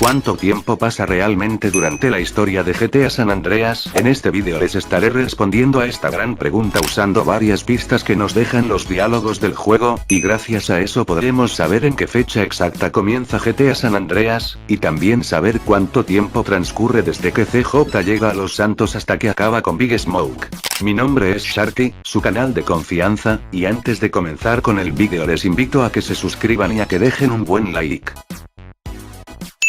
¿Cuánto tiempo pasa realmente durante la historia de GTA San Andreas? En este vídeo les estaré respondiendo a esta gran pregunta usando varias pistas que nos dejan los diálogos del juego, y gracias a eso podremos saber en qué fecha exacta comienza GTA San Andreas, y también saber cuánto tiempo transcurre desde que CJ llega a Los Santos hasta que acaba con Big Smoke. Mi nombre es Sharky, su canal de confianza, y antes de comenzar con el vídeo les invito a que se suscriban y a que dejen un buen like.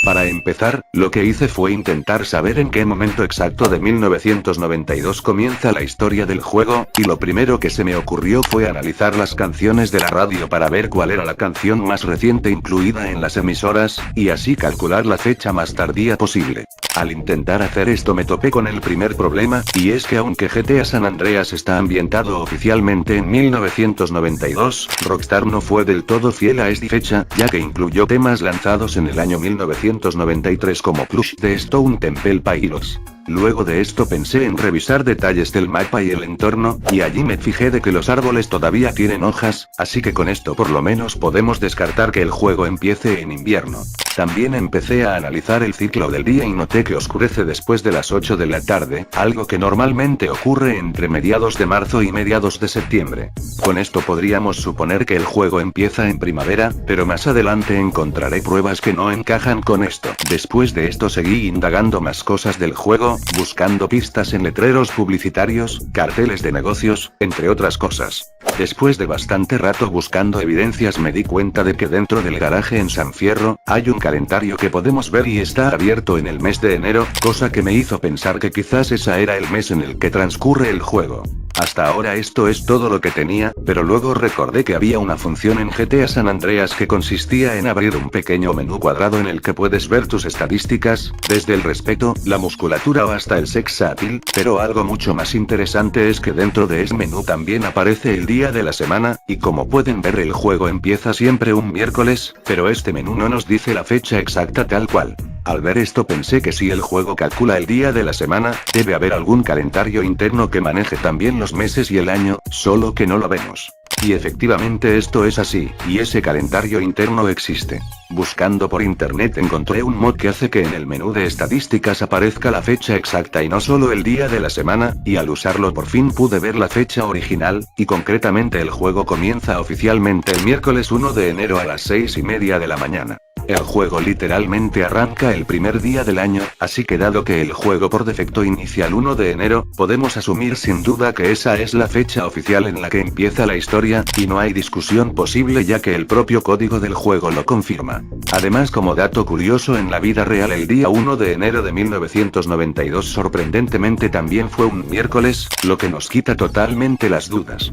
Para empezar, lo que hice fue intentar saber en qué momento exacto de 1992 comienza la historia del juego, y lo primero que se me ocurrió fue analizar las canciones de la radio para ver cuál era la canción más reciente incluida en las emisoras, y así calcular la fecha más tardía posible. Al intentar hacer esto me topé con el primer problema, y es que aunque GTA San Andreas está ambientado oficialmente en 1992, Rockstar no fue del todo fiel a esta fecha, ya que incluyó temas lanzados en el año 1993 como Plush de Stone Temple Pilots. Luego de esto pensé en revisar detalles del mapa y el entorno, y allí me fijé de que los árboles todavía tienen hojas, así que con esto por lo menos podemos descartar que el juego empiece en invierno. También empecé a analizar el ciclo del día y noté que oscurece después de las 8 de la tarde, algo que normalmente ocurre entre mediados de marzo y mediados de septiembre. Con esto podríamos suponer que el juego empieza en primavera, pero más adelante encontraré pruebas que no encajan con esto. Después de esto seguí indagando más cosas del juego, buscando pistas en letreros publicitarios, carteles de negocios, entre otras cosas. Después de bastante rato buscando evidencias me di cuenta de que dentro del garaje en San Fierro, hay un calendario que podemos ver y está abierto en el mes de enero, cosa que me hizo pensar que quizás ese era el mes en el que transcurre el juego. Hasta ahora esto es todo lo que tenía, pero luego recordé que había una función en GTA San Andreas que consistía en abrir un pequeño menú cuadrado en el que puedes ver tus estadísticas, desde el respeto, la musculatura o hasta el sex appeal, pero algo mucho más interesante es que dentro de ese menú también aparece el día de la semana, y como pueden ver el juego empieza siempre un miércoles, pero este menú no nos dice la fecha exacta tal cual. Al ver esto pensé que si el juego calcula el día de la semana, debe haber algún calendario interno que maneje también los meses y el año, solo que no lo vemos. Y efectivamente esto es así, y ese calendario interno existe. Buscando por internet encontré un mod que hace que en el menú de estadísticas aparezca la fecha exacta y no solo el día de la semana, y al usarlo por fin pude ver la fecha original, y concretamente el juego comienza oficialmente el miércoles 1 de enero a las 6:30 de la mañana. El juego literalmente arranca el primer día del año, así que dado que el juego por defecto inicia el 1 de enero, podemos asumir sin duda que esa es la fecha oficial en la que empieza la historia, y no hay discusión posible ya que el propio código del juego lo confirma. Además, como dato curioso, en la vida real el día 1 de enero de 1992 sorprendentemente también fue un miércoles, lo que nos quita totalmente las dudas.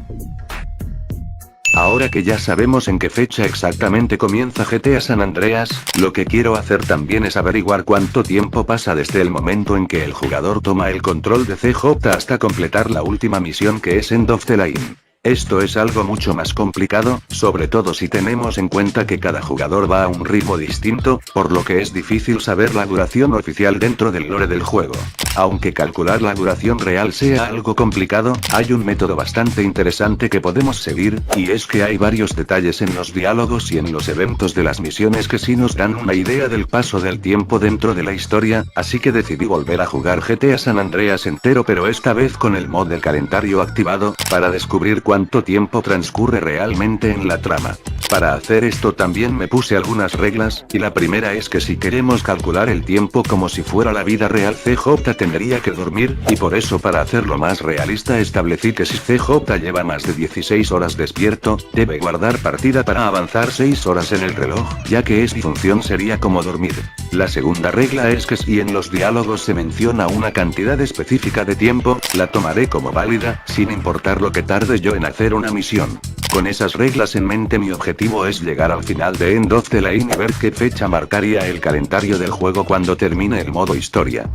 Ahora que ya sabemos en qué fecha exactamente comienza GTA San Andreas, lo que quiero hacer también es averiguar cuánto tiempo pasa desde el momento en que el jugador toma el control de CJ hasta completar la última misión, que es End of the Line. Esto es algo mucho más complicado, sobre todo si tenemos en cuenta que cada jugador va a un ritmo distinto, por lo que es difícil saber la duración oficial dentro del lore del juego. Aunque calcular la duración real sea algo complicado, hay un método bastante interesante que podemos seguir, y es que hay varios detalles en los diálogos y en los eventos de las misiones que sí nos dan una idea del paso del tiempo dentro de la historia, así que decidí volver a jugar GTA San Andreas entero, pero esta vez con el mod del calendario activado, para descubrir cuánto tiempo transcurre realmente en la trama. Para hacer esto también me puse algunas reglas, y la primera es que si queremos calcular el tiempo como si fuera la vida real, CJ tendría que dormir, y por eso para hacerlo más realista establecí que si CJ lleva más de 16 horas despierto, debe guardar partida para avanzar 6 horas en el reloj, ya que esa función sería como dormir. La segunda regla es que si en los diálogos se menciona una cantidad específica de tiempo, la tomaré como válida, sin importar lo que tarde yo en hacer una misión. Con esas reglas en mente mi objetivo es llegar al final de End of the Line y ver qué fecha marcaría el calendario del juego cuando termine el modo historia.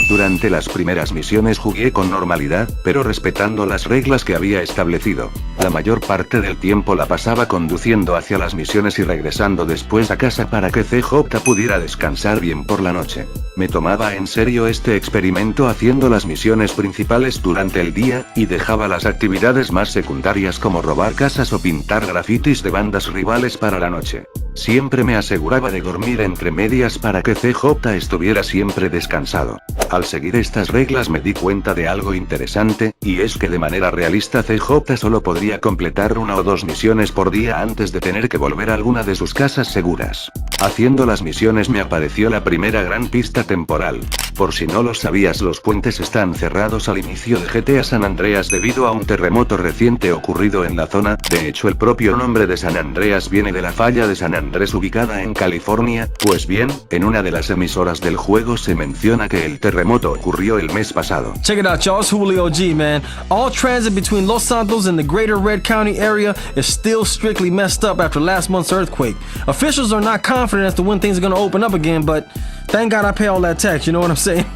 Durante las primeras misiones jugué con normalidad, pero respetando las reglas que había establecido. La mayor parte del tiempo la pasaba conduciendo hacia las misiones y regresando después a casa para que CJ pudiera descansar bien por la noche. Me tomaba en serio este experimento haciendo las misiones principales durante el día, y dejaba las actividades más secundarias como robar casas o pintar grafitis de bandas rivales para la noche. Siempre me aseguraba de dormir entre medias para que CJ estuviera siempre descansado. Al seguir estas reglas me di cuenta de algo interesante, y es que de manera realista CJ solo podría completar 1 o 2 misiones por día antes de tener que volver a alguna de sus casas seguras. Haciendo las misiones me apareció la primera gran pista temporal. Por si no lo sabías, los puentes están cerrados al inicio de GTA San Andreas debido a un terremoto reciente ocurrido en la zona. De hecho, el propio nombre de San Andreas viene de la falla de San Andrés ubicada en California. Pues bien, en una de las emisoras del juego se menciona que el terremoto ocurrió el mes pasado. Check it out, y'all. It's Julio G, man. All transit between Los Santos and the greater Red County area is still strictly messed up after last month's earthquake. Officials are not confident as to when things are gonna open up again, but thank God I pay all that tax, you know what I'm saying?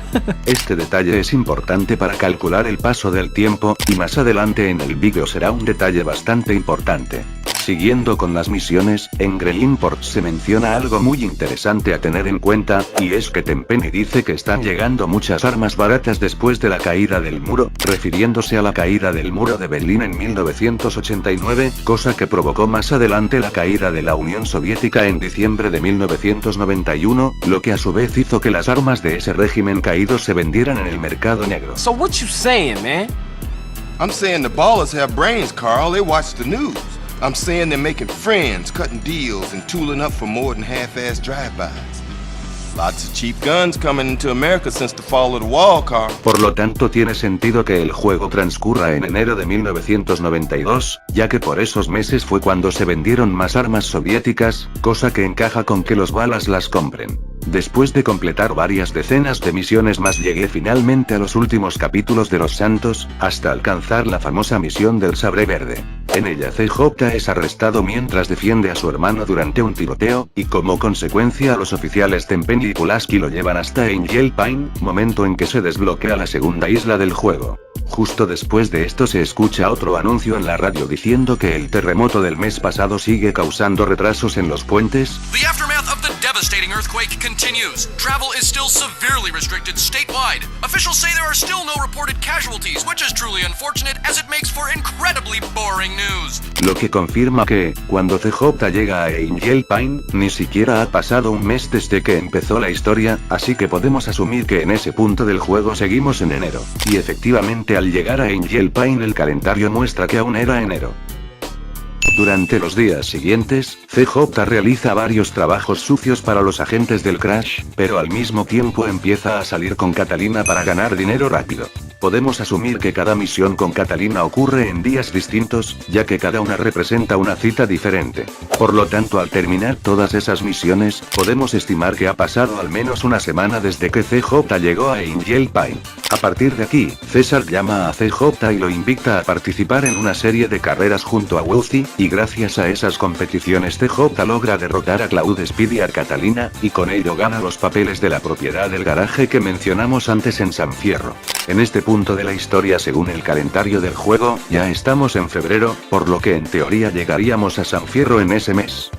Este detalle es importante para calcular el paso del tiempo, y más adelante en el vídeo será un detalle bastante importante. Siguiendo con las misiones, en Grey Import se menciona algo muy interesante a tener en cuenta, y es que Tenpenny dice que están llegando muchas armas baratas después de la caída del muro, refiriéndose a la caída del muro de Berlín en 1989, cosa que provocó más adelante la caída de la Unión Soviética en diciembre de 1991, lo que a su vez hizo que las armas de ese régimen caído se vendieran en el mercado negro. So what you saying, man? I'm saying the ballers have brains, Carl. They watch the news. I'm saying they're making friends, cutting deals, and tooling up for more than half-assed drive-bys. Lots of cheap guns coming into America since the fall of the wall, Carl. Por lo tanto, tiene sentido que el juego transcurra en enero de 1992, ya que por esos meses fue cuando se vendieron más armas soviéticas, cosa que encaja con que los balas las compren. Después de completar varias decenas de misiones más, llegué finalmente a los últimos capítulos de Los Santos, hasta alcanzar la famosa misión del Sabre Verde. En ella CJ es arrestado mientras defiende a su hermano durante un tiroteo, y como consecuencia los oficiales Tenpenny y Pulaski lo llevan hasta Angel Pine, momento en que se desbloquea la segunda isla del juego. Justo después de esto se escucha otro anuncio en la radio diciendo que el terremoto del mes pasado sigue causando retrasos en los puentes. The aftermath of the devastating earthquake continues. Travel is still severely restricted statewide. Officials say there are still no reported casualties, which is truly unfortunate as it makes for incredibly boring news. Lo que confirma que, cuando CJ llega a Angel Pine, ni siquiera ha pasado un mes desde que empezó la historia, así que podemos asumir que en ese punto del juego seguimos en enero. Y efectivamente, al llegar a Angel Pine el calendario muestra que aún era enero. Durante los días siguientes, CJ realiza varios trabajos sucios para los agentes del Crash, pero al mismo tiempo empieza a salir con Catalina para ganar dinero rápido. Podemos asumir que cada misión con Catalina ocurre en días distintos, ya que cada una representa una cita diferente. Por lo tanto, al terminar todas esas misiones, podemos estimar que ha pasado al menos una semana desde que CJ llegó a Angel Pine. A partir de aquí, César llama a CJ y lo invita a participar en una serie de carreras junto a Wealthy, y gracias a esas competiciones CJ logra derrotar a Cloud Speed y a Catalina, y con ello gana los papeles de la propiedad del garaje que mencionamos antes en San Fierro. En este punto de la historia, según el calendario del juego, ya estamos en febrero, por lo que en teoría llegaríamos a San Fierro en ese mes.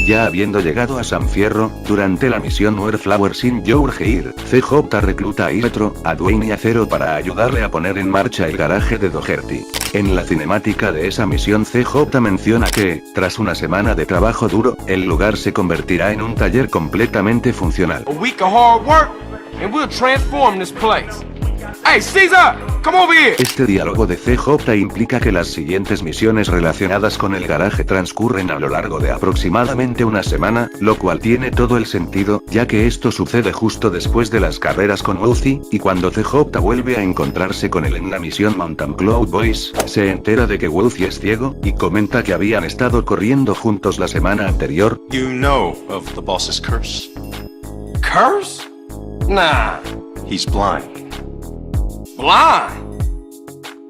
Ya habiendo llegado a San Fierro, durante la misión Where Flowers in Your Hair, CJ recluta a Electro, a Dwayne y a Zero para ayudarle a poner en marcha el garaje de Doherty. En la cinemática de esa misión CJ menciona que, tras una semana de trabajo duro, el lugar se convertirá en un taller completamente funcional. A week of hard work, and we'll transform this place. Hey, Caesar, come over here. Este diálogo de CJ implica que las siguientes misiones relacionadas con el garaje transcurren a lo largo de aproximadamente una semana, lo cual tiene todo el sentido, ya que esto sucede justo después de las carreras con Wealthy, y cuando CJ vuelve a encontrarse con él en la misión Mountain Cloud Boys, se entera de que Wealthy es ciego, y comenta que habían estado corriendo juntos la semana anterior. You know of the boss's curse. Curse? Nah, He's blind. blind.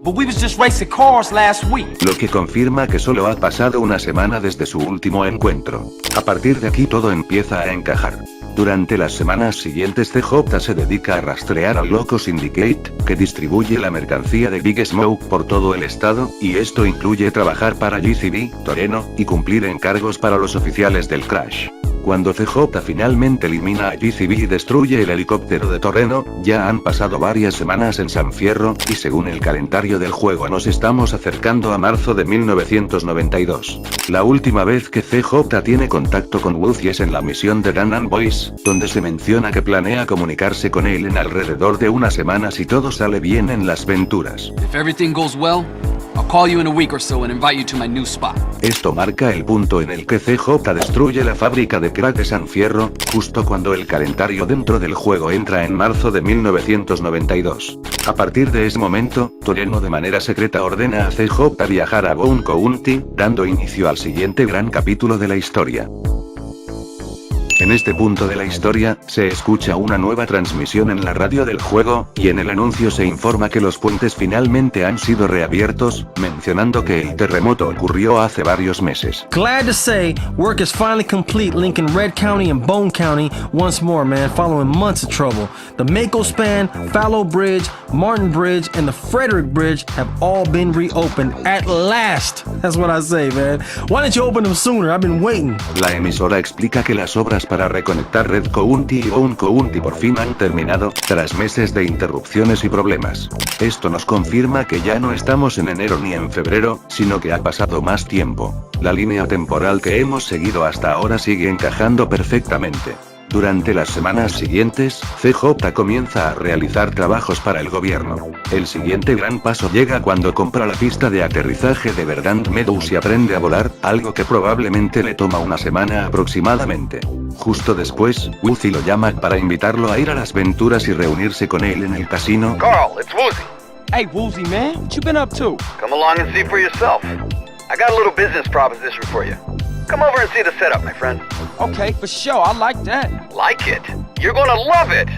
But we was just racing cars last week. Lo que confirma que solo ha pasado una semana desde su último encuentro. A partir de aquí todo empieza a encajar. Durante las semanas siguientes CJ se dedica a rastrear al loco Syndicate, que distribuye la mercancía de Big Smoke por todo el estado, y esto incluye trabajar para GCB, Toreno, y cumplir encargos para los oficiales del Crash. Cuando CJ finalmente elimina a GCB y destruye el helicóptero de Toreno, ya han pasado varias semanas en San Fierro, y según el calendario del juego nos estamos acercando a marzo de 1992. La última vez que CJ tiene contacto con Woozie es en la misión de Dan and Boys, donde se menciona que planea comunicarse con él en alrededor de una semana si todo sale bien en las venturas. If everything goes well, I'll call you in a week or so and invite you to my new spot. Esto marca el punto en el que CJ destruye la fábrica de crack de San Fierro, justo cuando el calendario dentro del juego entra en marzo de 1992. A partir de ese momento, Toreno de manera secreta ordena a CJ viajar a Bone County, dando inicio al siguiente gran capítulo de la historia. En este punto de la historia, se escucha una nueva transmisión en la radio del juego, y en el anuncio se informa que los puentes finalmente han sido reabiertos, mencionando que el terremoto ocurrió hace varios meses. Glad to say, work is finally complete linking Red County and Bone County once more, man, following months of trouble. The Mako Span, Fallow Bridge, Martin Bridge, and the Frederick Bridge have all been reopened at last. That's what I say, man. Why didn't you open them sooner? I've been waiting. La emisora explica que las obras para reconectar Red County y Bone County por fin han terminado, tras meses de interrupciones y problemas. Esto nos confirma que ya no estamos en enero ni en febrero, sino que ha pasado más tiempo. La línea temporal que hemos seguido hasta ahora sigue encajando perfectamente. Durante las semanas siguientes, CJ comienza a realizar trabajos para el gobierno. El siguiente gran paso llega cuando compra la pista de aterrizaje de Verdant Meadows y aprende a volar, algo que probablemente le toma una semana aproximadamente. Justo después, Woozie lo llama para invitarlo a ir a las venturas y reunirse con él en el casino. Carl, it's Woozie. Hey, Woozie, man, what you been up to? Come along and see for yourself. I got a little business proposition for you. Come over and see the setup, my friend. Okay, for sure, I like that. Like it? You're gonna love it!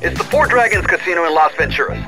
It's the Four Dragons Casino in Las Venturas.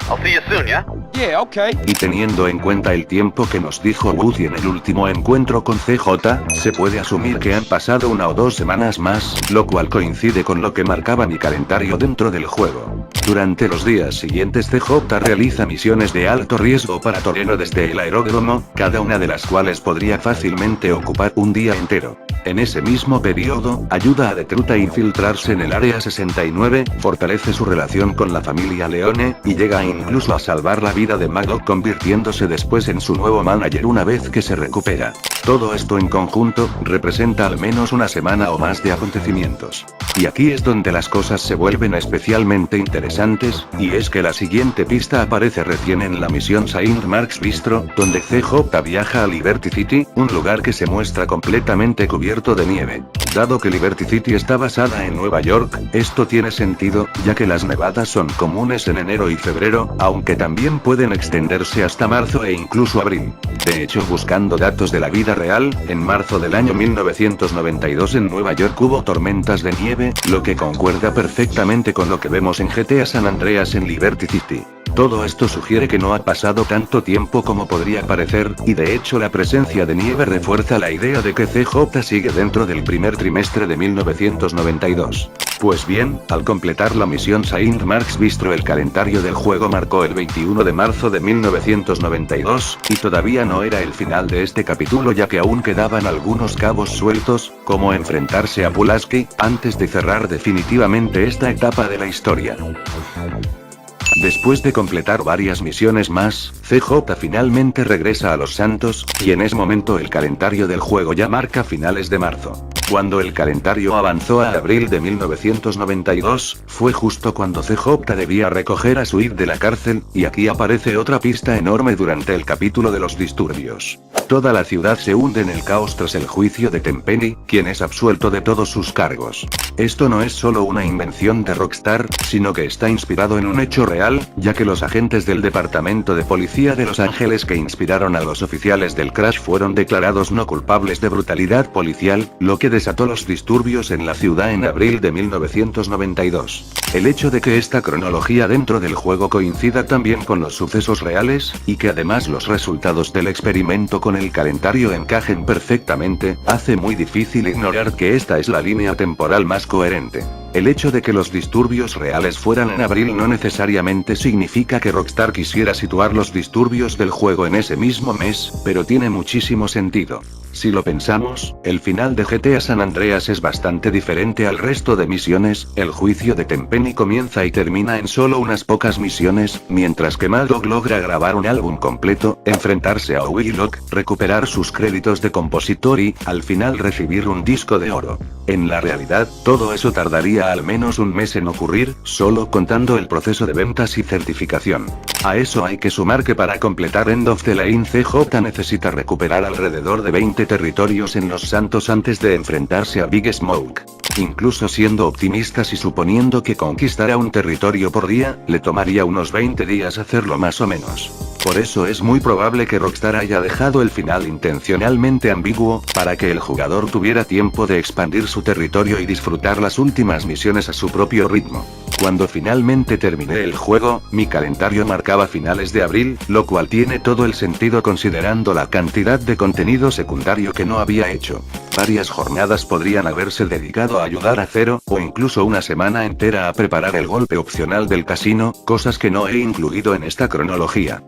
I'll see you soon, yeah? Yeah, okay. Y teniendo en cuenta el tiempo que nos dijo Woozie en el último encuentro con CJ, se puede asumir que han pasado 1 o 2 semanas más, lo cual coincide con lo que marcaba mi calendario dentro del juego. Durante los días siguientes CJ realiza misiones de alto riesgo para Toreno desde el aeródromo, cada una de las cuales podría fácilmente ocupar un día entero. En ese mismo periodo, ayuda a Detruta a infiltrarse en el Área 69, fortalece su relación con la familia Leone, y llega incluso a salvar la vida de Maglock convirtiéndose después en su nuevo manager una vez que se recupera. Todo esto en conjunto, representa al menos una semana o más de acontecimientos. Y aquí es donde las cosas se vuelven especialmente interesantes, y es que la siguiente pista aparece recién en la misión Saint Mark's Bistro, donde CJ viaja a Liberty City, un lugar que se muestra completamente cubierto de nieve. Dado que Liberty City está basada en Nueva York, esto tiene sentido, ya que las nevadas son comunes en enero y febrero, aunque también pueden extenderse hasta marzo e incluso abril. De hecho, buscando datos de la vida real, en marzo del año 1992 en Nueva York hubo tormentas de nieve, lo que concuerda perfectamente con lo que vemos en GTA San Andreas en Liberty City. Todo esto sugiere que no ha pasado tanto tiempo como podría parecer, y de hecho la presencia de nieve refuerza la idea de que CJ sigue dentro del primer trimestre de 1992. Pues bien, al completar la misión Saint Mark's Bistro el calendario del juego marcó el 21 de marzo de 1992, y todavía no era el final de este capítulo ya que aún quedaban algunos cabos sueltos, como enfrentarse a Pulaski, antes de cerrar definitivamente esta etapa de la historia. Después de completar varias misiones más, CJ finalmente regresa a Los Santos, y en ese momento el calendario del juego ya marca finales de marzo. Cuando el calendario avanzó a abril de 1992, fue justo cuando CJ debía recoger a Sweet de la cárcel, y aquí aparece otra pista enorme durante el capítulo de los disturbios. Toda la ciudad se hunde en el caos tras el juicio de Tenpenny, quien es absuelto de todos sus cargos. Esto no es solo una invención de Rockstar, sino que está inspirado en un hecho real, ya que los agentes del Departamento de Policía de Los Ángeles que inspiraron a los oficiales del crash fueron declarados no culpables de brutalidad policial, lo que desató los disturbios en la ciudad en abril de 1992. El hecho de que esta cronología dentro del juego coincida también con los sucesos reales, y que además los resultados del experimento con el calendario encajen perfectamente, hace muy difícil ignorar que esta es la línea temporal más coherente. El hecho de que los disturbios reales fueran en abril no necesariamente significa que Rockstar quisiera situar los disturbios del juego en ese mismo mes, pero tiene muchísimo sentido. Si lo pensamos, el final de GTA San Andreas es bastante diferente al resto de misiones. El juicio de Tenpenny comienza y termina en solo unas pocas misiones, mientras que Mad Dog logra grabar un álbum completo, enfrentarse a Willock, recuperar sus créditos de compositor y, al final, recibir un disco de oro. En la realidad, todo eso tardaría al menos un mes en ocurrir, solo contando el proceso de ventas y certificación. A eso hay que sumar que para completar End of the Lane CJ necesita recuperar alrededor de 20 territorios en Los Santos antes de enfrentarse a Big Smoke. Incluso siendo optimistas y suponiendo que conquistara un territorio por día, le tomaría unos 20 días hacerlo más o menos. Por eso es muy probable que Rockstar haya dejado el final intencionalmente ambiguo, para que el jugador tuviera tiempo de expandir su territorio y disfrutar las últimas misiones a su propio ritmo. Cuando finalmente terminé el juego, mi calendario marcaba finales de abril, lo cual tiene todo el sentido considerando la cantidad de contenido secundario que no había hecho. Varias jornadas podrían haberse dedicado a ayudar a Zero, o incluso una semana entera a preparar el golpe opcional del casino, cosas que no he incluido en esta cronología.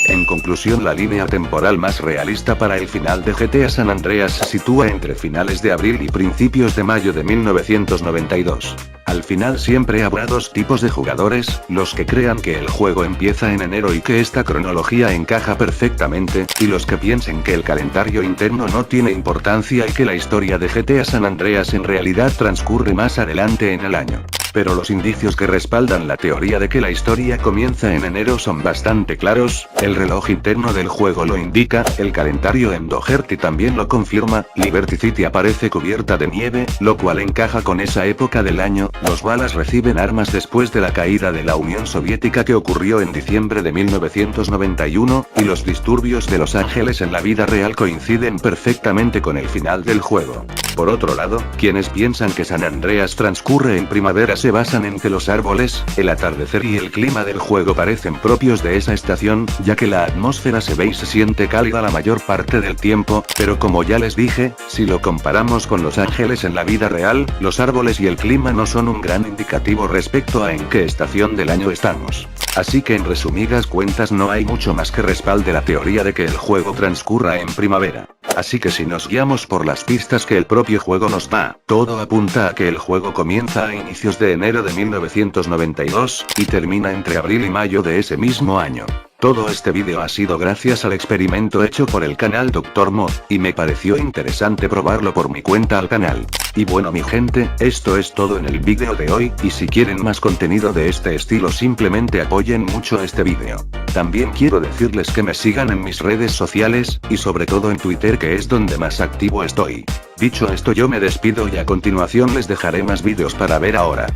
En conclusión, la línea temporal más realista para el final de GTA San Andreas se sitúa entre finales de abril y principios de mayo de 1992. Al final siempre habrá dos tipos de jugadores, los que crean que el juego empieza en enero y que esta cronología encaja perfectamente, y los que piensen que el calendario interno no tiene importancia y que la historia de GTA San Andreas en realidad transcurre más adelante en el año. Pero los indicios que respaldan la teoría de que la historia comienza en enero son bastante claros, el reloj interno del juego lo indica, el calendario en Doherty también lo confirma, Liberty City aparece cubierta de nieve, lo cual encaja con esa época del año, los Balas reciben armas después de la caída de la Unión Soviética que ocurrió en diciembre de 1991, y los disturbios de Los Ángeles en la vida real coinciden perfectamente con el final del juego. Por otro lado, quienes piensan que San Andreas transcurre en primavera se basan en que los árboles, el atardecer y el clima del juego parecen propios de esa estación, ya que la atmósfera se ve y se siente cálida la mayor parte del tiempo, pero como ya les dije, si lo comparamos con Los Ángeles en la vida real, los árboles y el clima no son un gran indicativo respecto a en qué estación del año estamos. Así que en resumidas cuentas no hay mucho más que respalde la teoría de que el juego transcurra en primavera. Así que si nos guiamos por las pistas que el propio juego nos da, todo apunta a que el juego comienza a inicios de enero de 1992, y termina entre abril y mayo de ese mismo año. Todo este vídeo ha sido gracias al experimento hecho por el canal Dr. Mod, y me pareció interesante probarlo por mi cuenta al canal. Y bueno mi gente, esto es todo en el vídeo de hoy, y si quieren más contenido de este estilo simplemente apoyen mucho este vídeo. También quiero decirles que me sigan en mis redes sociales, y sobre todo en Twitter que es donde más activo estoy. Dicho esto yo me despido y a continuación les dejaré más vídeos para ver ahora.